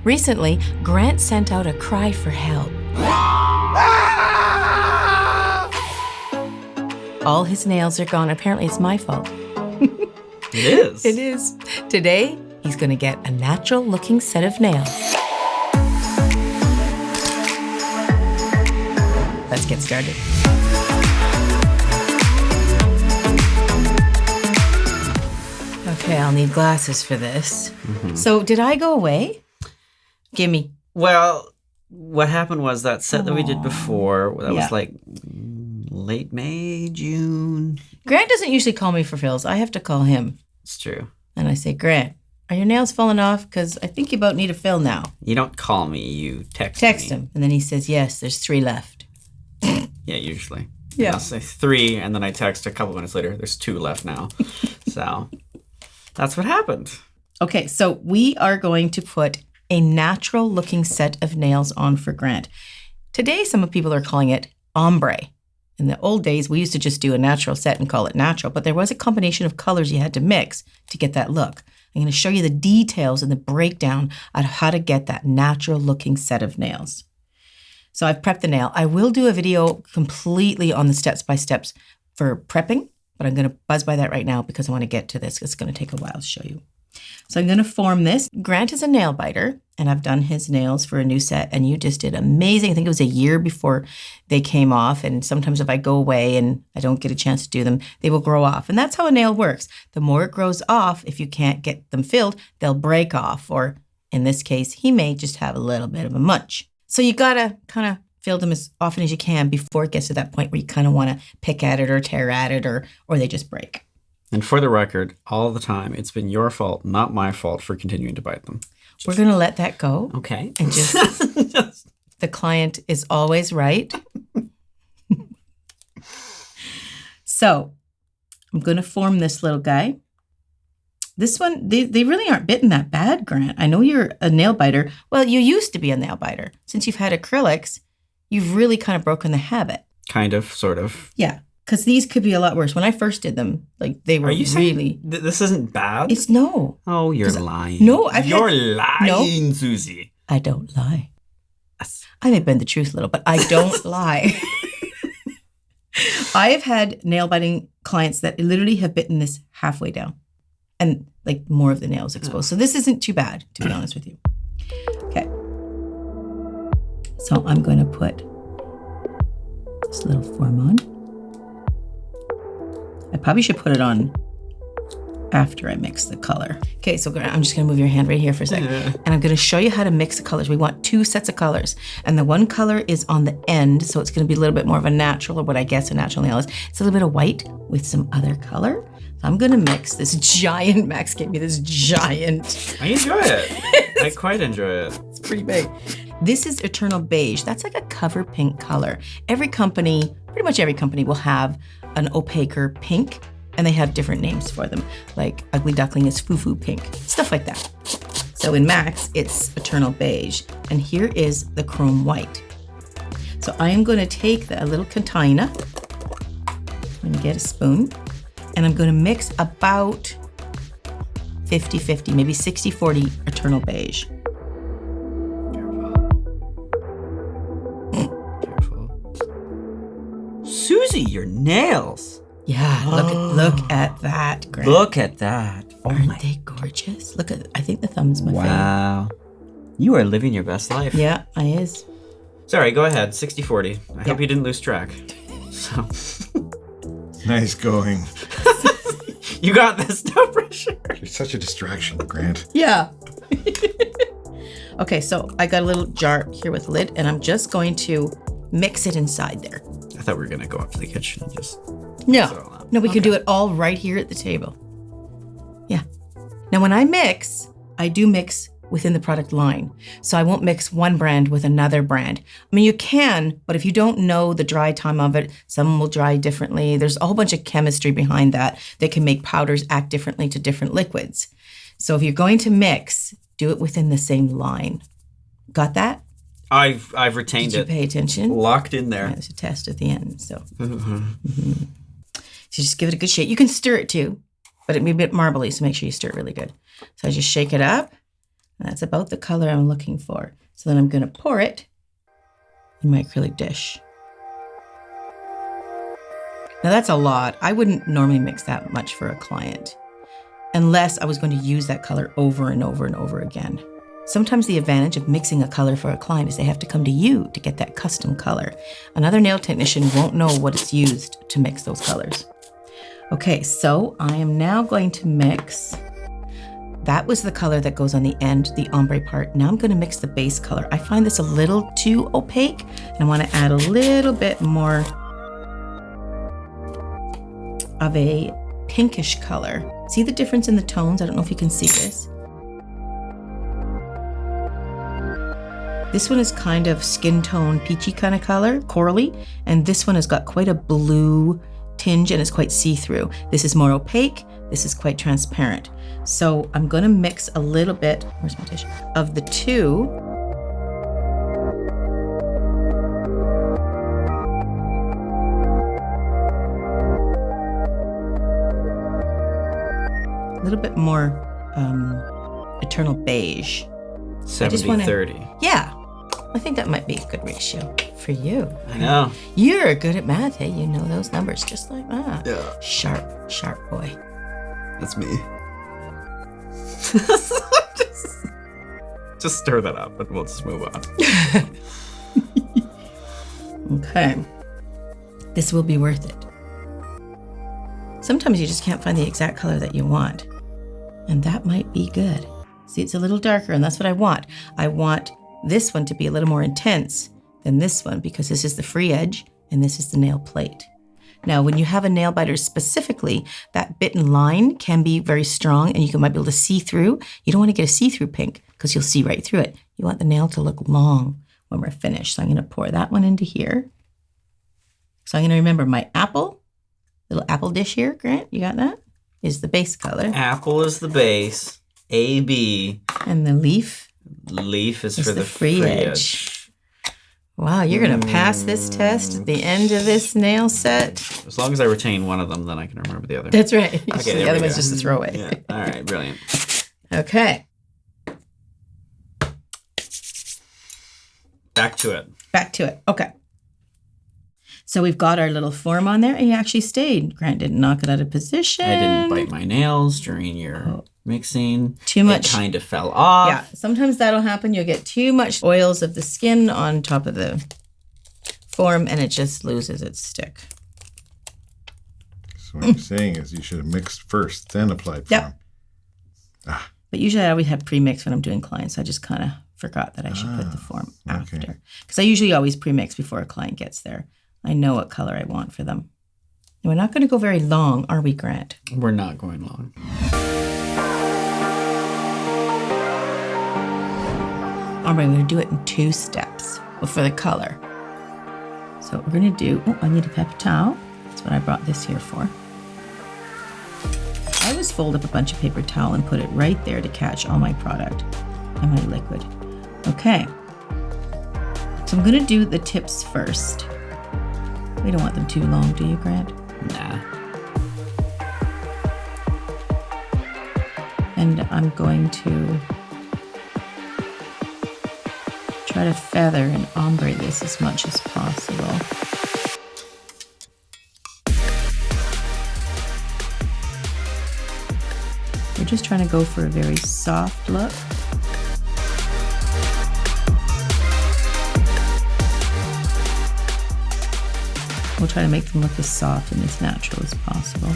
Recently, Grant sent out a cry for help. All his nails are gone. Apparently, it's my fault. It is. It is. Today, he's going to get a natural-looking set of nails. Let's get started. Okay, I'll need glasses for this. Mm-hmm. So, did I go away? Gimme. Well, what happened was that set that we did before, that was like late May, June. Grant doesn't usually call me for fills. I have to call him. It's true. And I say, Grant, are your nails falling off? Because I think you about need a fill now. You don't call me, you text me. Him. And then he says, yes, there's 3 left. Yeah, usually. Yeah. I'll say 3, and then I text a couple minutes later, there's 2 left now. So that's what happened. Okay, so we are going to put a natural looking set of nails on for Grant. Today, some people are calling it ombre. In the old days, we used to just do a natural set and call it natural, but there was a combination of colors you had to mix to get that look. I'm going to show you the details and the breakdown of how to get that natural looking set of nails. So I've prepped the nail. I will do a video completely on the steps by steps for prepping, but I'm going to buzz by that right now because I want to get to this. It's going to take a while to show you. So I'm going to form this. Grant is a nail biter, and I've done his nails for a new set, and you just did amazing. I think it was a year before they came off, and sometimes if I go away and I don't get a chance to do them, they will grow off. And that's how a nail works. The more it grows off, if you can't get them filled, they'll break off, or in this case, he may just have a little bit of a munch. So you got to kind of fill them as often as you can before it gets to that point where you kind of want to pick at it or tear at it, or they just break. And for the record, all the time, it's been your fault, not my fault, for continuing to bite them. We're going to let that go. Okay. And just, the client is always right. So, I'm going to form this little guy. This one, they really aren't bitten that bad, Grant. I know you're a nail biter. Well, you used to be a nail biter. Since you've had acrylics, you've really kind of broken the habit. Kind of, sort of. Yeah. Because these could be a lot worse. When I first did them, like they were really... This isn't bad? It's no. Oh, you're lying. No, You're lying, Suzie. I don't lie. I may bend the truth a little, but I don't lie. I have had nail biting clients that literally have bitten this halfway down. And like more of the nails exposed. So this isn't too bad, to be honest with you. Okay. So I'm going to put this little form on. I probably should put it on after I mix the color. Okay, so I'm just gonna move your hand right here for a second. And I'm gonna show you how to mix the colors. We want 2 sets of colors. And the one color is on the end, so it's gonna be a little bit more of a natural, or what I guess a natural nail is. It's a little bit of white with some other color. So I'm gonna mix this giant, Max gave me this giant. I enjoy it. I quite enjoy it. It's pretty big. This is Eternal Beige. That's like a cover pink color. Every company, pretty much every company will have an opaquer pink, and they have different names for them. Like Ugly Duckling is Foo Foo Pink, stuff like that. So in Max, it's Eternal Beige, and here is the Chrome White. So I am going to take a little container, I'm going to get a spoon, and I'm going to mix about 50-50, maybe 60-40 Eternal Beige. Suzie, your nails. Yeah, look at that, Grant. Look at that. Oh, aren't they gorgeous? Look at, I think the thumb's my favorite. Wow. You are living your best life. Yeah, I is. Sorry, go ahead. 60-40. I hope you didn't lose track. So. Nice going. You got this, no pressure. You're such a distraction, Grant. Yeah. Okay, so I got a little jar here with a lid, and I'm just going to mix it inside there. I thought we were going to go up to the kitchen and just... No, we can do it all right here at the table. Yeah. Now, when I mix, I do mix within the product line. So I won't mix one brand with another brand. I mean, you can, but if you don't know the dry time of it, some will dry differently. There's a whole bunch of chemistry behind that can make powders act differently to different liquids. So if you're going to mix, do it within the same line. Got that? I've retained it. Did you pay attention? Locked in there. There's a test at the end. So, So just give it a good shake. You can stir it too, but it'd be a bit marbly, so make sure you stir it really good. So I just shake it up, And that's about the color I'm looking for. So then I'm going to pour it in my acrylic dish. Now that's a lot. I wouldn't normally mix that much for a client unless I was going to use that color over and over and over again. Sometimes the advantage of mixing a color for a client is they have to come to you to get that custom color. Another nail technician won't know what is used to mix those colors. Okay, so I am now going to mix. That was the color that goes on the end, the ombre part. Now I'm going to mix the base color. I find this a little too opaque, and I want to add a little bit more of a pinkish color. See the difference in the tones? I don't know if you can see this. This one is kind of skin tone peachy kind of color, corally, and this one has got quite a blue tinge and it's quite see-through. This is more opaque, this is quite transparent. So I'm gonna mix a little bit, where's my dish, of the two. A little bit more eternal beige. 70-30. Yeah, I think that might be a good ratio for you. I know. You're good at math, hey? You know those numbers just like that. Yeah. Sharp, sharp boy. That's me. just stir that up and we'll just move on. Okay. This will be worth it. Sometimes you just can't find the exact color that you want. And that might be good. See, it's a little darker, and that's what I want. I want this one to be a little more intense than this one because this is the free edge and this is the nail plate. Now, when you have a nail biter specifically, that bitten line can be very strong and you might be able to see through. You don't want to get a see-through pink because you'll see right through it. You want the nail to look long when we're finished. So I'm going to pour that one into here. So I'm going to remember my little apple dish here. Grant, you got that? Is the base color. Apple is the base. AB. And the leaf is for the free edge. Wow, you're going to pass this test at the end of this nail set. As long as I retain one of them, then I can remember the other. That's right. Okay, the other one's just a throwaway. Yeah. All right, brilliant. Okay. Back to it. Okay. So we've got our little form on there, and you actually stayed. Grant didn't knock it out of position. I didn't bite my nails during your mixing. Too much. It kind of fell off. Yeah, sometimes that'll happen. You'll get too much oils of the skin on top of the form, and it just loses its stick. So what you're saying is you should have mixed first, then applied form. Ah. But usually I always have pre-mix when I'm doing clients. So I just kind of forgot that I should put the form after. Because I usually always pre-mix before a client gets there. I know what color I want for them. And we're not going to go very long, are we, Grant? We're not going long. All right, we're going to do it in 2 steps for the color. So what we're going to do, I need a paper towel. That's what I brought this here for. I always fold up a bunch of paper towel and put it right there to catch all my product and my liquid. Okay. So I'm going to do the tips first. We don't want them too long, do you, Grant? Nah. And I'm going to try to feather and ombre this as much as possible. We're just trying to go for a very soft look. We'll try to make them look as soft and as natural as possible.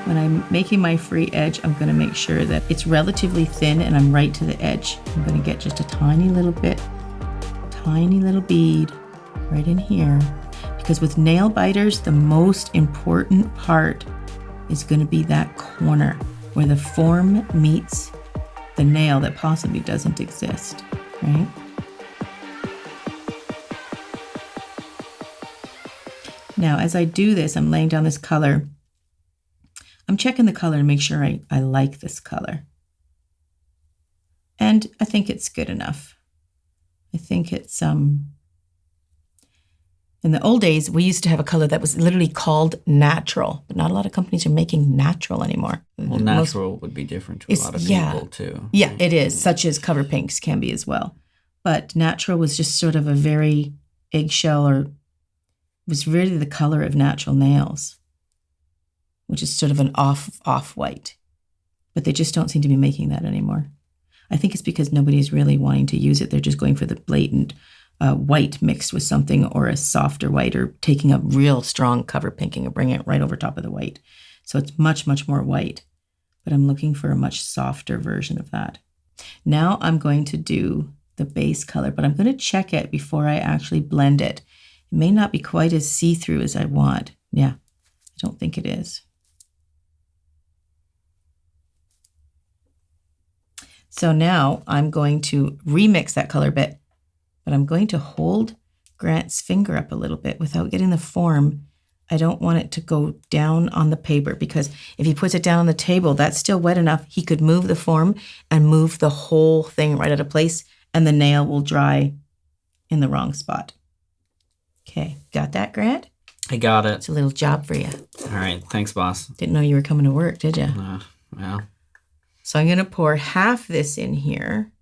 When I'm making my free edge, I'm going to make sure that it's relatively thin and I'm right to the edge. I'm going to get just a tiny little bit, tiny little bead right in here. Because with nail biters, the most important part is going to be that corner where the form meets the nail that possibly doesn't exist, right? Now, as I do this, I'm laying down this color. I'm checking the color to make sure I like this color. And I think it's good enough. I think it's, in the old days, we used to have a color that was literally called natural, but not a lot of companies are making natural anymore. Well, natural would be different to a lot of people too. Yeah, it is, such as cover pinks can be as well. But natural was just sort of a very eggshell, or was really the color of natural nails, which is sort of an off-white. But they just don't seem to be making that anymore. I think it's because nobody's really wanting to use it. They're just going for the blatant white mixed with something, or a softer white, or taking a real strong cover pinking and bringing it right over top of the white. So it's much, much more white. But I'm looking for a much softer version of that. Now I'm going to do the base color, but I'm going to check it before I actually blend it. It may not be quite as see-through as I want. Yeah, I don't think it is. So now I'm going to remix that color bit, but I'm going to hold Grant's finger up a little bit without getting the form. I don't want it to go down on the paper, because if he puts it down on the table, that's still wet enough. He could move the form and move the whole thing right out of place, and the nail will dry in the wrong spot. Okay, got that, Grant? I got it. It's a little job for you. All right, thanks, boss. Didn't know you were coming to work, did you? Well. So I'm going to pour half this in here.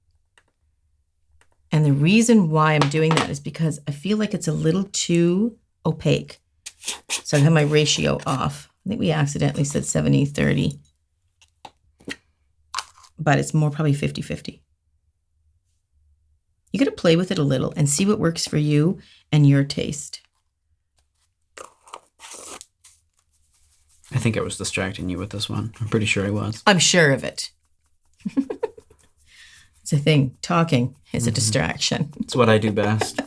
And the reason why I'm doing that is because I feel like it's a little too opaque. So I have my ratio off. I think we accidentally said 70-30. But it's more probably 50-50. You got to play with it a little and see what works for you and your taste. I think I was distracting you with this one. I'm pretty sure I was. I'm sure of it. It's a thing. Talking is a distraction. It's what I do best.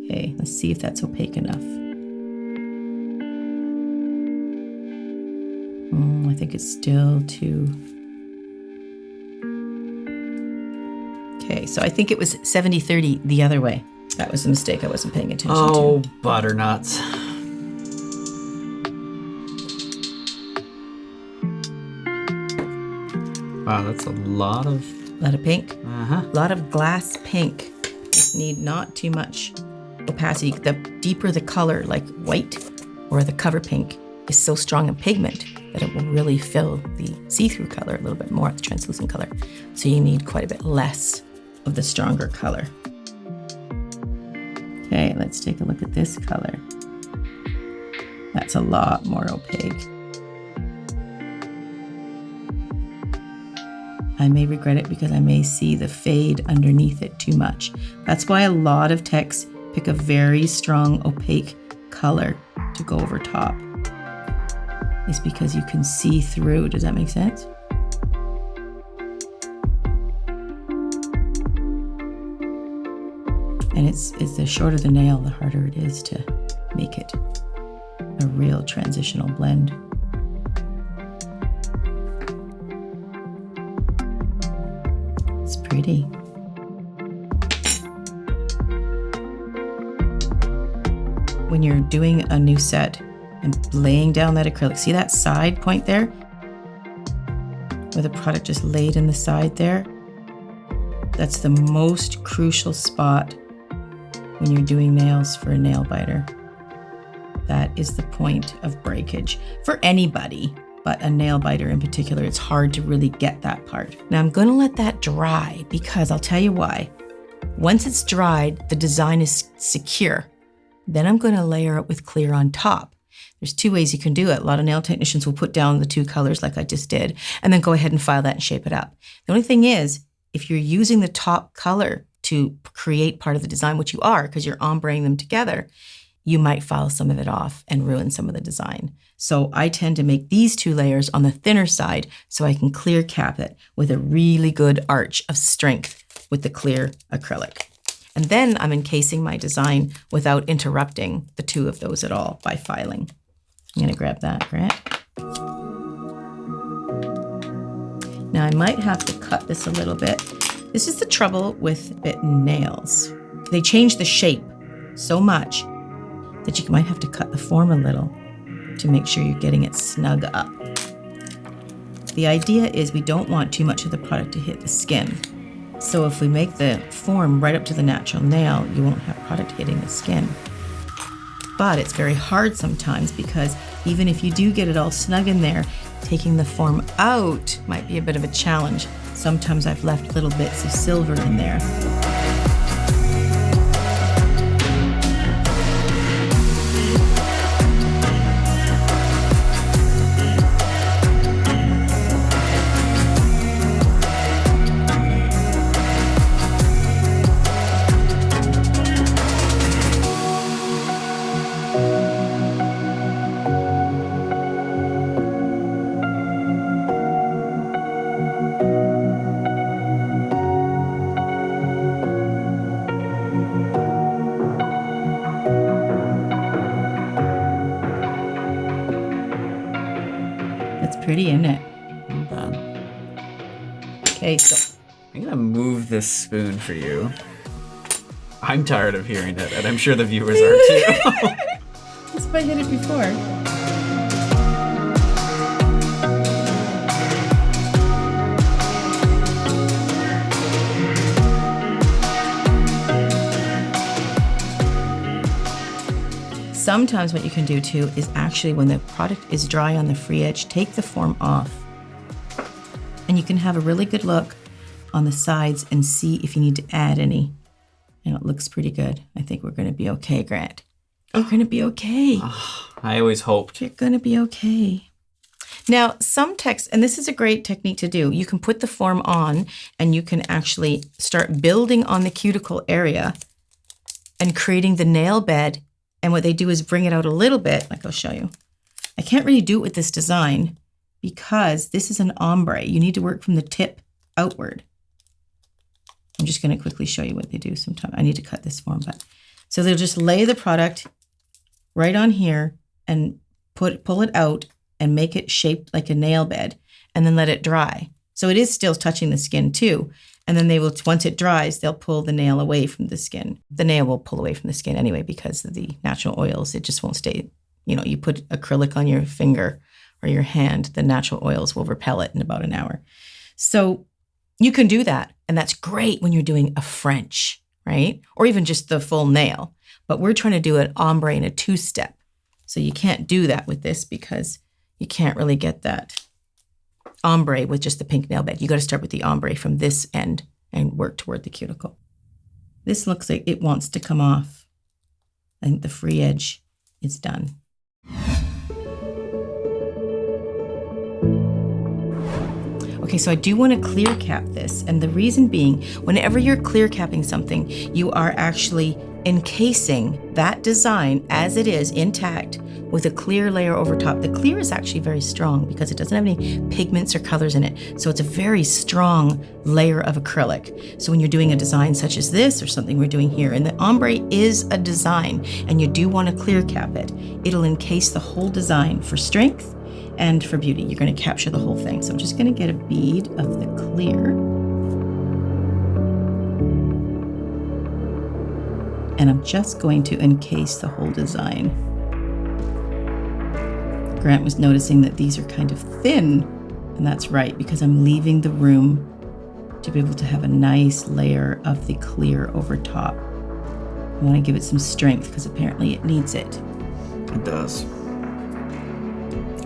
Okay, let's see if that's opaque enough. I think it's still too... Okay, so I think it was 70-30 the other way. That was the mistake I wasn't paying attention to. Oh, butternuts. Wow, that's a lot of... pink. Uh-huh. A lot of glass pink. Just need not too much opacity. The deeper the color, like white or the cover pink, is so strong in pigment that it will really fill the see-through color a little bit more, the translucent color. So you need quite a bit less of the stronger color. Okay, let's take a look at this color. That's a lot more opaque. I may regret it because I may see the fade underneath it too much. That's why a lot of techs pick a very strong opaque color to go over top. It's because you can see through. Does that make sense? And it's the shorter the nail, the harder it is to make it a real transitional blend. It's pretty. When you're doing a new set and laying down that acrylic, see that side point there? Where the product just laid in the side there? That's the most crucial spot when you're doing nails for a nail biter. That is the point of breakage for anybody, but a nail biter in particular. It's hard to really get that part. Now I'm going to let that dry because I'll tell you why. Once it's dried, the design is secure. Then I'm going to layer it with clear on top. There's two ways you can do it. A lot of nail technicians will put down the two colors like I just did, and then go ahead and file that and shape it up. The only thing is, if you're using the top color to create part of the design, which you are because you're ombreing them together, you might file some of it off and ruin some of the design. So I tend to make these two layers on the thinner side so I can clear cap it with a really good arch of strength with the clear acrylic. And then I'm encasing my design without interrupting the two of those at all by filing. I'm going to grab that, Grant. Now I might have to cut this a little bit. This is the trouble with bitten nails. They change the shape so much that you might have to cut the form a little to make sure you're getting it snug up. The idea is we don't want too much of the product to hit the skin. So if we make the form right up to the natural nail, you won't have product hitting the skin. But it's very hard sometimes because even if you do get it all snug in there, taking the form out might be a bit of a challenge. Sometimes I've left little bits of silver in there. Pretty, isn't it? I'm done. Okay, so I'm gonna move this spoon for you. I'm tired of hearing it, and I'm sure the viewers are too. That's if I hit it before. Sometimes what you can do too is actually when the product is dry on the free edge, take the form off. And you can have a really good look on the sides and see if you need to add any. And it looks pretty good. I think we're going to be okay, Grant. We're going to be okay. I always hoped. You're going to be okay. Now, some text, and this is a great technique to do, you can put the form on and you can actually start building on the cuticle area and creating the nail bed. And what they do is bring it out a little bit, like I'll show you. I can't really do it with this design because this is an ombre. You need to work from the tip outward. I'm just going to quickly show you what they do sometimes. I need to cut this form, but so they'll just lay the product right on here and pull it out and make it shaped like a nail bed and then let it dry. So it is still touching the skin too. And then they will, once it dries, they'll pull the nail away from the skin. The nail will pull away from the skin anyway because of the natural oils. It just won't stay. You know, you put acrylic on your finger or your hand, the natural oils will repel it in about an hour. So you can do that. And that's great when you're doing a French, right? Or even just the full nail. But we're trying to do an ombre in a two-step. So you can't do that with this because you can't really get that ombre with just the pink nail bed. You got to start with the ombre from this end and work toward the cuticle. This looks like it wants to come off. I think the free edge is done. Okay, so I do want to clear cap this. And the reason being, whenever you're clear capping something, you are actually encasing that design as it is intact with a clear layer over top. The clear is actually very strong because it doesn't have any pigments or colors in it. So it's a very strong layer of acrylic. So when you're doing a design such as this or something we're doing here, and the ombre is a design and you do want to clear cap it, it'll encase the whole design for strength and for beauty. You're going to capture the whole thing. So I'm just going to get a bead of the clear. And I'm just going to encase the whole design. Grant was noticing that these are kind of thin, and that's right, because I'm leaving the room to be able to have a nice layer of the clear over top. I want to give it some strength because apparently it needs it. It does.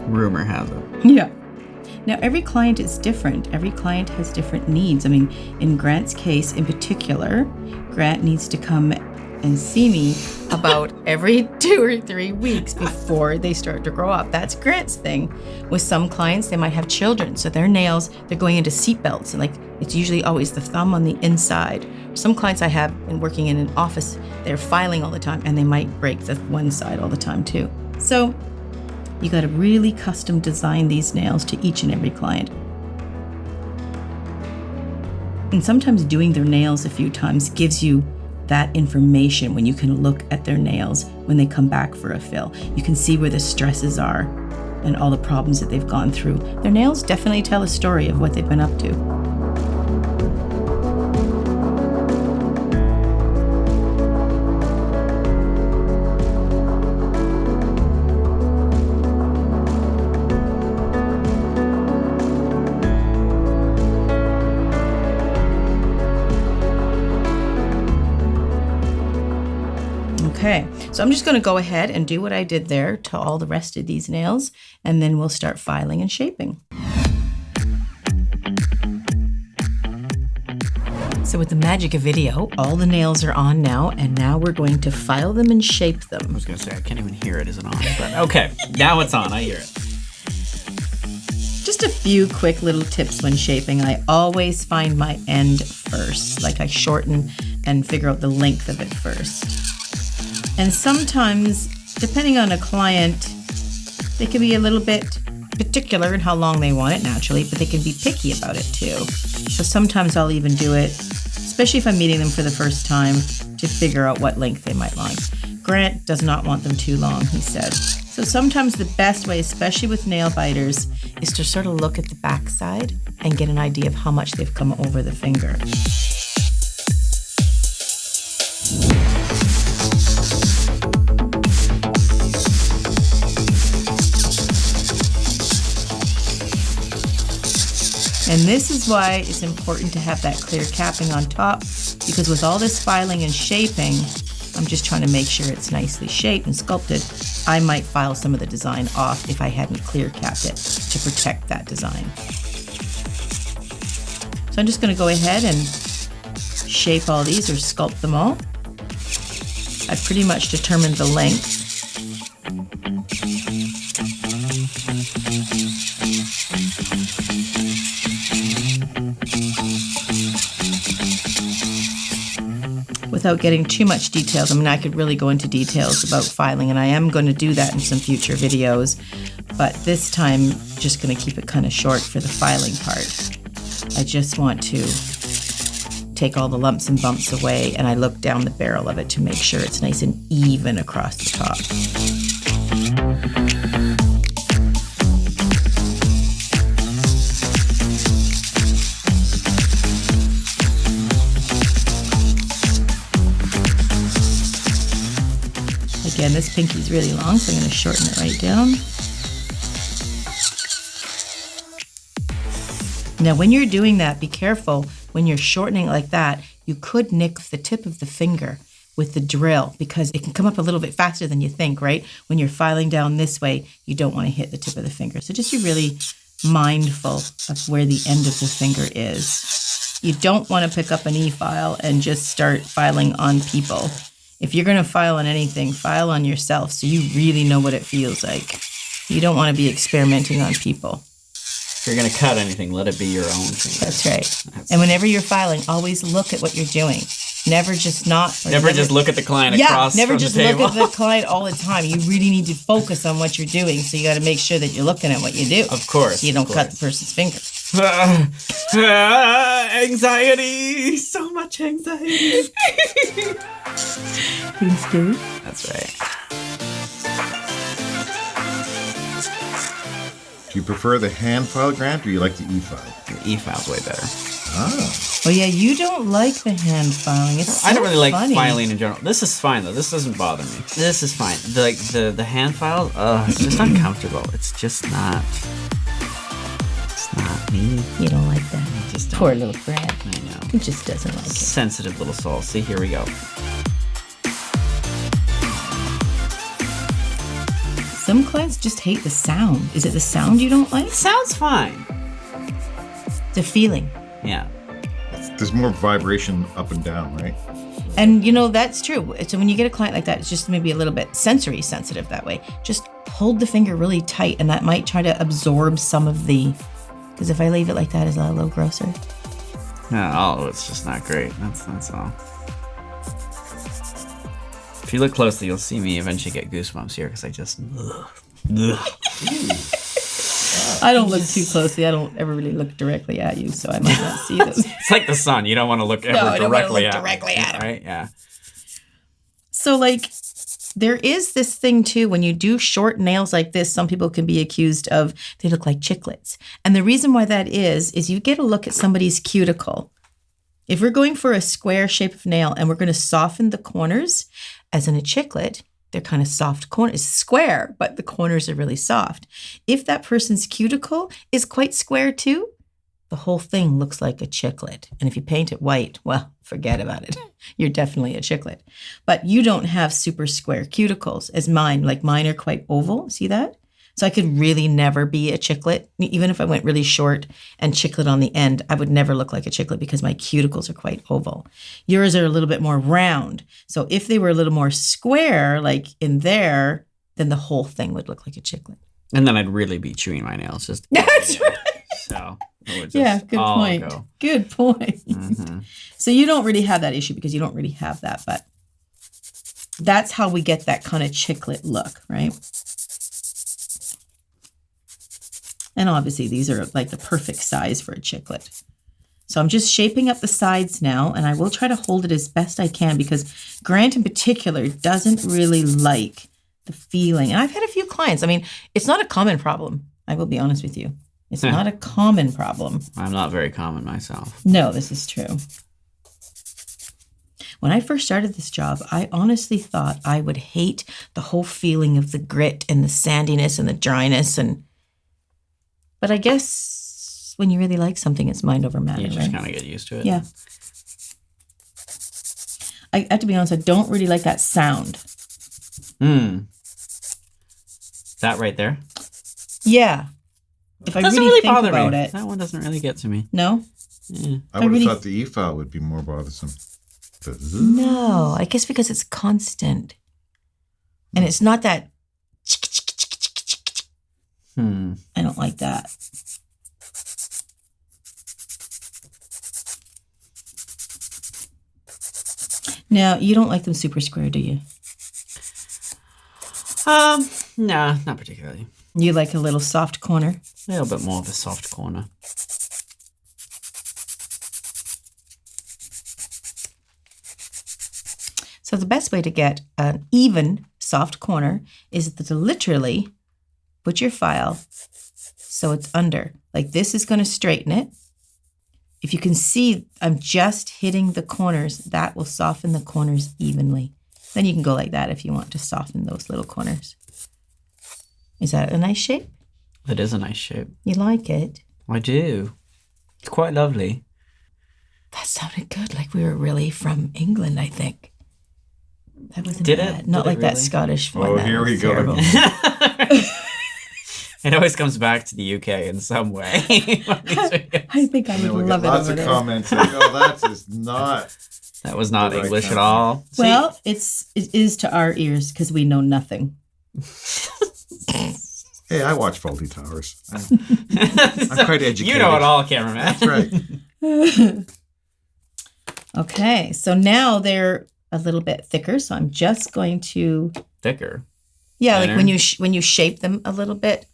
Rumor has it. Yeah. Now, every client is different. Every client has different needs. I mean, in Grant's case in particular, Grant needs to come and see me about every 2 or 3 weeks before they start to grow up. That's Grant's thing. With some clients, they might have children, so their nails, they're going into seat belts, and like it's usually always the thumb on the inside. Some clients I have been working in an office, they're filing all the time, and they might break the one side all the time too. So you got to really custom design these nails to each and every client. And sometimes doing their nails a few times gives you that information when you can look at their nails when they come back for a fill. You can see where the stresses are and all the problems that they've gone through. Their nails definitely tell a story of what they've been up to. So I'm just going to go ahead and do what I did there to all the rest of these nails, and then we'll start filing and shaping. So with the magic of video, all the nails are on now, and now we're going to file them and shape them. I was going to say, I can't even hear it. Is it on? But okay, now it's on. I hear it. Just a few quick little tips when shaping. I always find my end first. Like I shorten and figure out the length of it first. And sometimes, depending on a client, they can be a little bit particular in how long they want it naturally, but they can be picky about it too. So sometimes I'll even do it, especially if I'm meeting them for the first time, to figure out what length they might like. Grant does not want them too long, he said. So sometimes the best way, especially with nail biters, is to sort of look at the backside and get an idea of how much they've come over the finger. And this is why it's important to have that clear capping on top, because with all this filing and shaping, I'm just trying to make sure it's nicely shaped and sculpted. I might file some of the design off if I hadn't clear capped it to protect that design. So I'm just going to go ahead and shape all these or sculpt them all. I've pretty much determined the length. Without getting too much details, I mean, I could really go into details about filing, and I am going to do that in some future videos, but this time, just going to keep it kind of short for the filing part. I just want to take all the lumps and bumps away, and I look down the barrel of it to make sure it's nice and even across the top. Again, this pinky's really long, so I'm going to shorten it right down. Now, when you're doing that, be careful. When you're shortening it like that, you could nick the tip of the finger with the drill, because it can come up a little bit faster than you think, right? When you're filing down this way, you don't want to hit the tip of the finger. So just be really mindful of where the end of the finger is. You don't want to pick up an e-file and just start filing on people. If you're going to file on anything, file on yourself so you really know what it feels like. You don't want to be experimenting on people. If you're going to cut anything, let it be your own finger. That's right. And whenever you're filing, always look at what you're doing. Never just just look at the client across from the table. Never just look at the client all the time. You really need to focus on what you're doing, so you got to make sure that you're looking at what you do. Of course. You don't cut the person's finger. Anxiety. So much anxiety. Getting scared? That's right. Do you prefer the hand file, Grant, or do you like the e-file? The e-file's way better. Oh. Oh yeah, you don't like the hand filing. It's so I don't really like funny. filing in general. This is fine though. This doesn't bother me. This is fine. The hand file, it's just uncomfortable. It's just not. It's not me. You don't like that. I just don't. Poor little Grant. I know. He just doesn't like it. Sensitive little soul. See, here we go. Some clients just hate the sound. Is it the sound you don't like? Sounds fine. The feeling. Yeah. There's more vibration up and down, right? And you know, that's true. So when you get a client like that, it's just maybe a little bit sensory sensitive that way. Just hold the finger really tight, and that might try to absorb some of the, because if I leave it like that, is that a little grosser? No, it's just not great. That's all. If you look closely, you'll see me eventually get goosebumps here, because I just... I don't look too closely. I don't ever really look directly at you, so I might not see those. It's like the sun. You don't want to look ever directly at it. Right? Yeah. So, like, there is this thing, too, when you do short nails like this, some people can be accused of they look like chiclets. And the reason why that is you get a look at somebody's cuticle. If we're going for a square shape of nail and we're going to soften the corners, as in a chiclet, they're kind of soft corners, square, but the corners are really soft. If that person's cuticle is quite square too, the whole thing looks like a chiclet. And if you paint it white, well, forget about it. You're definitely a chiclet. But you don't have super square cuticles as mine. Like mine are quite oval. See that? So I could really never be a chiclet. Even if I went really short and chiclet on the end, I would never look like a chiclet because my cuticles are quite oval. Yours are a little bit more round. So if they were a little more square, like in there, then the whole thing would look like a chiclet. And then I'd really be chewing my nails. Just That's right. So it would just Yeah, good all point. go. Good point. So you don't really have that issue because you don't really have that, but that's how we get that kind of chiclet look, right? And obviously these are like the perfect size for a chiclet. So I'm just shaping up the sides now, and I will try to hold it as best I can because Grant in particular doesn't really like the feeling. And I've had a few clients. I mean, it's not a common problem. I will be honest with you. It's not a common problem. I'm not very common myself. No, this is true. When I first started this job, I honestly thought I would hate the whole feeling of the grit and the sandiness and the dryness. But I guess when you really like something, it's mind over matter, You just right? kind of get used to it. Yeah. I have to be honest, I don't really like that sound. That right there? Yeah. If I Doesn't really think bother about me. it. That one doesn't really get to me. No? Yeah. I would have really- thought the E file would be more bothersome. No. I guess because it's constant. And it's not that... I don't like that. Now, you don't like them super square, do you? No, not particularly. You like a little soft corner? A little bit more of a soft corner. So the best way to get an even soft corner is to literally put your file so it's under. Like this is going to straighten it. If you can see, I'm just hitting the corners. That will soften the corners evenly. Then you can go like that if you want to soften those little corners. Is that a nice shape? It is a nice shape. You like it? I do. It's quite lovely. That sounded good. Like we were really from England, I think. That wasn't Did bad. it? Not Did it like that really? Scottish one. Oh, That here was we go. terrible. It always comes back to the UK in some way. I think I And then we would get love it lots over of there. comments saying, oh, that is not. That was not Right English at now. all. See? Well, it is to our ears because we know nothing. Hey, I watch Faulty Towers. I'm quite educated. You know it all, cameraman. That's right. Okay, so now they're a little bit thicker. So I'm just going to, Thicker. yeah, like Thinner? when you shape them a little bit,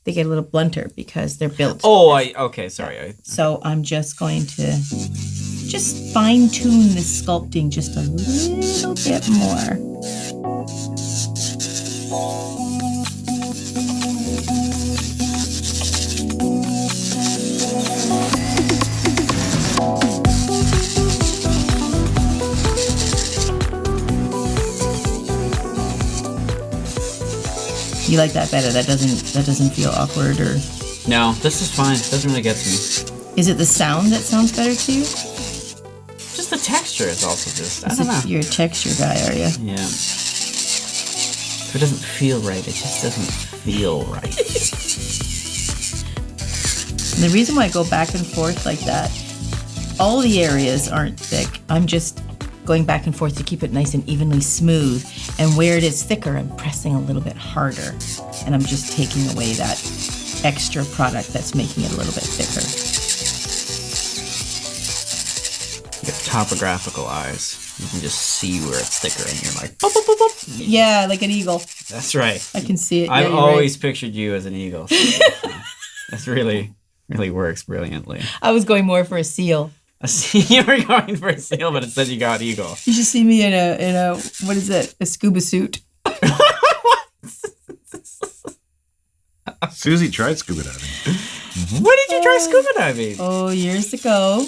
they get a little blunter because they're built. Oh, okay, sorry. So I'm just going to just fine tune the sculpting just a little bit more. You like that better? That doesn't feel awkward, or No, this is fine. It doesn't really get to me. is it the sound that sounds better to you? Just the texture is also just, I don't know. You're a texture guy, are you? Yeah. If it doesn't feel right, it just doesn't feel right. And the reason why I go back and forth like that, all the areas aren't thick. I'm just going back and forth to keep it nice and evenly smooth. And where it is thicker, I'm pressing a little bit harder. And I'm just taking away that extra product that's making it a little bit thicker. You have topographical eyes. You can just see where it's thicker and you're like, boop, boop, boop, boop. Yeah, like an eagle. That's right. I can see it. I've yeah, you're always pictured you as an eagle. That's really works brilliantly. right. I was going more for a seal. You were going for a seal, but instead you got eagle. You should see me in a what is it? A scuba suit. Susie tried scuba diving. Where did you try scuba diving? Oh, years ago.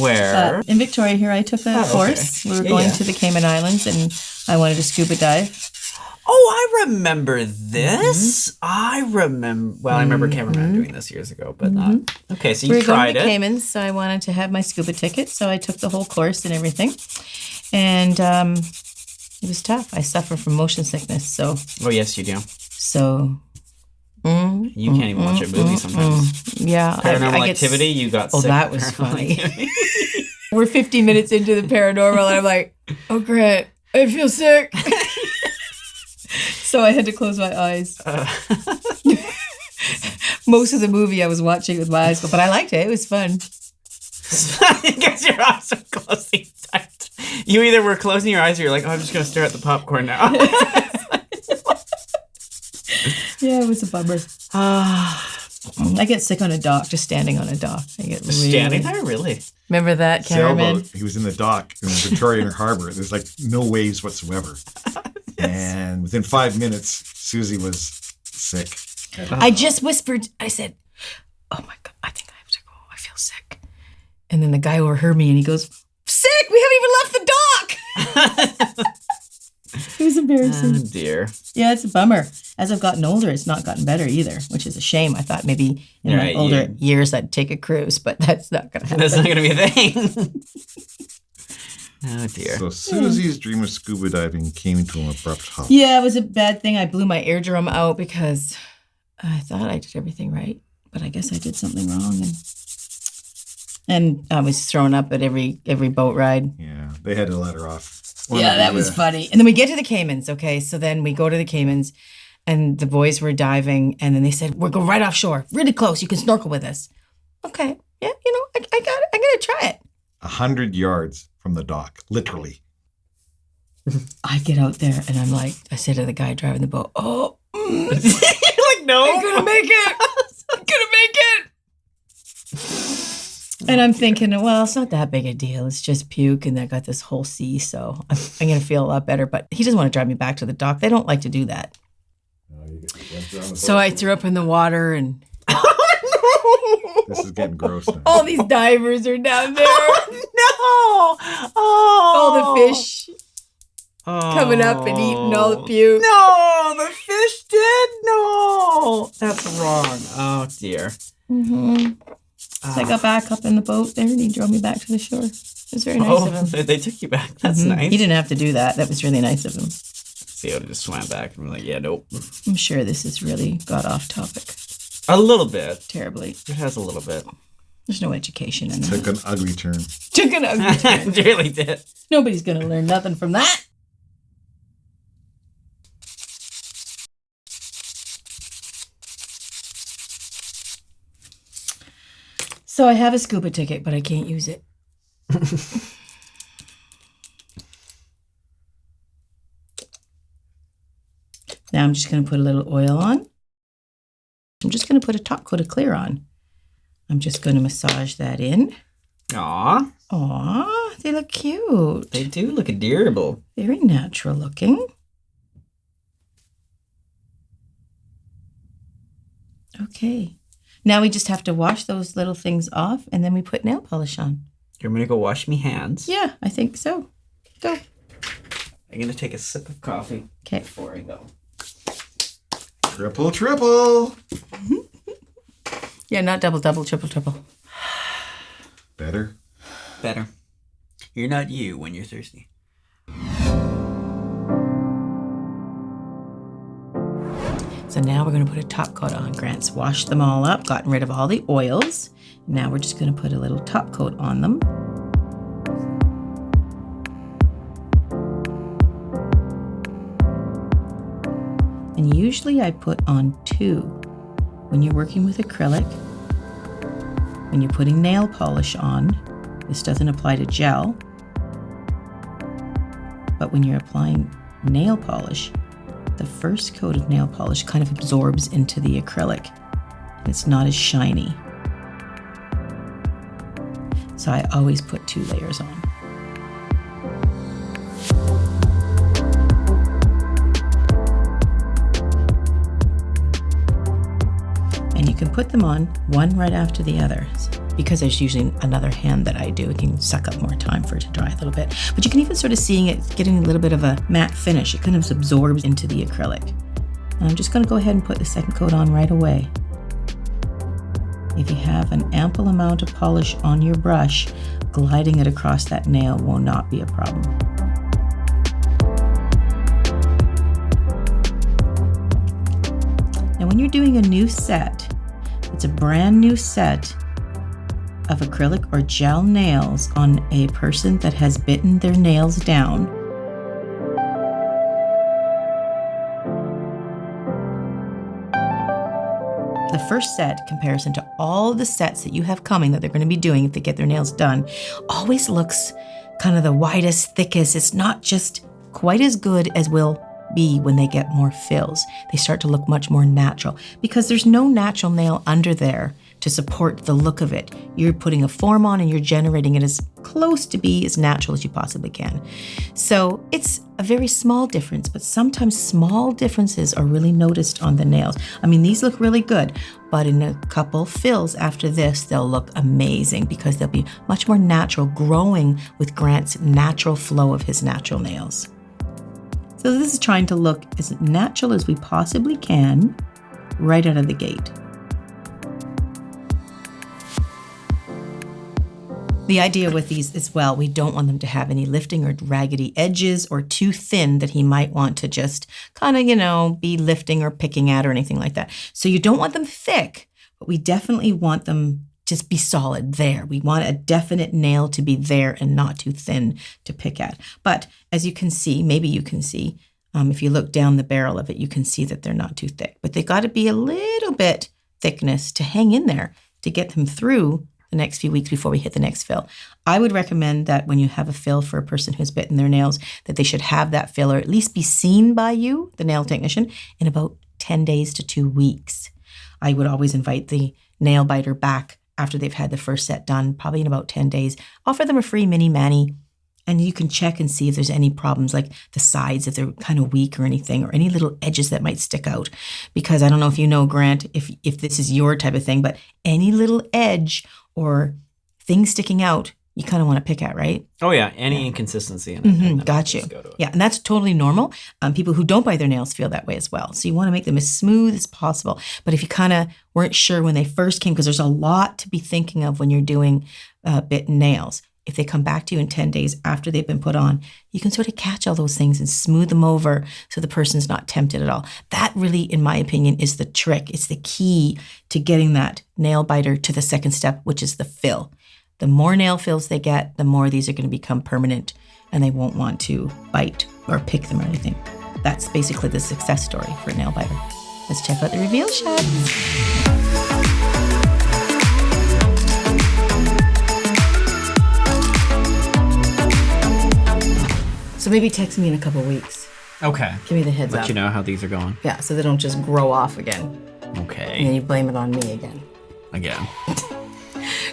Where? In Victoria here, I took a Oh, okay. course. We were Yeah, going yeah. to the Cayman Islands, and I wanted to scuba dive. Oh, I remember this. I remember cameraman doing this years ago, but not. Okay, so you tried it. Caymans, so I wanted to have my scuba ticket, so I took the whole course and everything. And it was tough. I suffer from motion sickness, so. Oh, yes, you do. So. You can't even watch a movie sometimes. Yeah. Paranormal Activity, you got sick. Oh, that was funny. We're 15 minutes into the paranormal, and I'm like, oh, Grant, I feel sick. So I had to close my eyes. Most of the movie I was watching with my eyes closed, but I liked it. It was fun. Because your eyes are closing tight. You either were closing your eyes or you're like, oh, I'm just going to stare at the popcorn now. Yeah, it was a bummer. I get sick on a dock, just standing on a dock. I get standing there? Really? Remember that, cameraman? Sailboat. He was in the dock in the Victorian Harbor. There's like no waves whatsoever. And within 5 minutes, Suzie was sick. I just whispered, I said, oh my God, I think I have to go. I feel sick. And then the guy overheard me and he goes, sick? We haven't even left the dock. It was embarrassing. Oh, dear. Yeah, it's a bummer. As I've gotten older, it's not gotten better either, which is a shame. I thought maybe in my older years I'd take a cruise, but that's not going to happen. That's not going to be a thing. Oh, dear. So Suzie's dream of scuba diving came to an abrupt halt. Yeah, it was a bad thing. I blew my eardrum out because I thought I did everything right, but I guess I did something wrong. And I was thrown up at every boat ride. Yeah, they had to let her off. That was funny. And then we get to the Caymans, okay? So then we go to the Caymans, and the boys were diving, and then they said, we're going right offshore, really close. You can snorkel with us. Okay. Yeah, I got it. I'm going to try it. 100 yards from the dock, literally. I get out there, and I'm like, I said to the guy driving the boat, You're like, no. I'm going to make it. I'm going to make it. And I'm thinking, well, it's not that big a deal. It's just puke, and I got this whole sea, so I'm going to feel a lot better. But he doesn't want to drive me back to the dock. They don't like to do that. So I threw up in the water, and this is getting gross now. All these divers are down there. Oh, no. Oh. All the fish coming up and eating all the puke. No, the fish did? No. That's wrong. Oh, dear. Mm-hmm. So I got back up in the boat there, and he drove me back to the shore. It was very nice of him. They took you back. That's nice. He didn't have to do that. That was really nice of him. So he would have just swam back and be like, yeah, nope. I'm sure this has really got off topic. A little bit. Terribly. It has a little bit. There's no education in that. Took an ugly turn. Took an ugly turn. It really did. Nobody's going to learn nothing from that. So I have a scuba ticket, but I can't use it. Now I'm just going to put a little oil on. I'm just going to put a top coat of clear on. I'm just going to massage that in. Aw. Aw, they look cute. They do look adorable. Very natural looking. Okay. Now we just have to wash those little things off, and then we put nail polish on. You're going to go wash me hands? Yeah, I think so. Go. I'm going to take a sip of coffee before I go. Triple. Yeah, not double, triple. Better. You're not you when you're thirsty. So now we're going to put a top coat on. Grant's washed them all up, gotten rid of all the oils. Now we're just going to put a little top coat on them. And usually I put on 2. When you're working with acrylic, when you're putting nail polish on, this doesn't apply to gel, but when you're applying nail polish, the first coat of nail polish kind of absorbs into the acrylic, and it's not as shiny. So I always put 2 layers on. And you can put them on one right after the other. Because there's usually another hand that I do, it can suck up more time for it to dry a little bit. But you can even sort of seeing it getting a little bit of a matte finish. It kind of absorbs into the acrylic. And I'm just going to go ahead and put the second coat on right away. If you have an ample amount of polish on your brush, gliding it across that nail will not be a problem. Now when you're doing a new set, it's a brand new set of acrylic or gel nails on a person that has bitten their nails down. The first set, comparison to all the sets that you have coming that they're going to be doing if they get their nails done, always looks kind of the widest, thickest. It's not just quite as good as will be when they get more fills. They start to look much more natural because there's no natural nail under there to support the look of it. You're putting a form on and you're generating it as close to be as natural as you possibly can. So it's a very small difference, but sometimes small differences are really noticed on the nails. I mean, these look really good, but in a couple fills after this, they'll look amazing because they'll be much more natural, growing with Grant's natural flow of his natural nails. So this is trying to look as natural as we possibly can right out of the gate. The idea with these as well, we don't want them to have any lifting or raggedy edges or too thin that he might want to just kind of, be lifting or picking at or anything like that. So you don't want them thick, but we definitely want them just be solid there. We want a definite nail to be there and not too thin to pick at. But as you can see, maybe you can see, if you look down the barrel of it, you can see that they're not too thick, but they got to be a little bit thickness to hang in there to get them through the next few weeks before we hit the next fill. I would recommend that when you have a fill for a person who's bitten their nails, that they should have that fill or at least be seen by you, the nail technician, in about 10 days to 2 weeks. I would always invite the nail biter back after they've had the first set done, probably in about 10 days. Offer them a free mini-mani, and you can check and see if there's any problems, like the sides, if they're kind of weak or anything, or any little edges that might stick out. Because I don't know if you know, Grant, if this is your type of thing, but any little edge or thing sticking out, you kind of want to pick at, right? Oh yeah, any inconsistency in it. Got you. Yeah, and that's totally normal. People who don't bite their nails feel that way as well. So you want to make them as smooth as possible. But if you kind of weren't sure when they first came, because there's a lot to be thinking of when you're doing bitten nails. If they come back to you in 10 days after they've been put on, you can sort of catch all those things and smooth them over so the person's not tempted at all. That really, in my opinion, is the trick. It's the key to getting that nail biter to the second step, which is the fill. The more nail fills they get, the more these are going to become permanent and they won't want to bite or pick them or anything. That's basically the success story for a nail biter. Let's check out the reveal shots. So maybe text me in a couple weeks. Okay. Give me the heads up. Let you know how these are going. Yeah, so they don't just grow off again. Okay. And then you blame it on me again.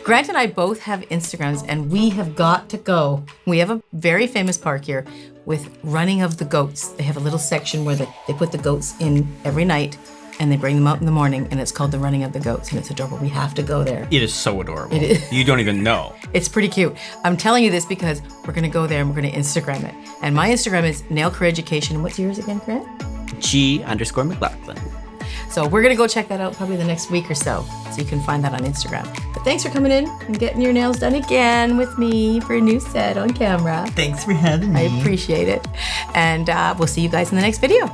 Grant and I both have Instagrams, and we have got to go. We have a very famous park here with running of the goats. They have a little section where they put the goats in every night, and they bring them out in the morning, and it's called the running of the goats, and it's adorable. We have to go there. It is so adorable. It is. You don't even know. It's pretty cute. I'm telling you this because we're going to go there and we're going to Instagram it. And my Instagram is Nail Career Education. What's yours again, Grant? G_McLaughlin. So we're going to go check that out probably the next week or so you can find that on Instagram. But thanks for coming in and getting your nails done again with me for a new set on camera. Thanks for having me. I appreciate it. And we'll see you guys in the next video.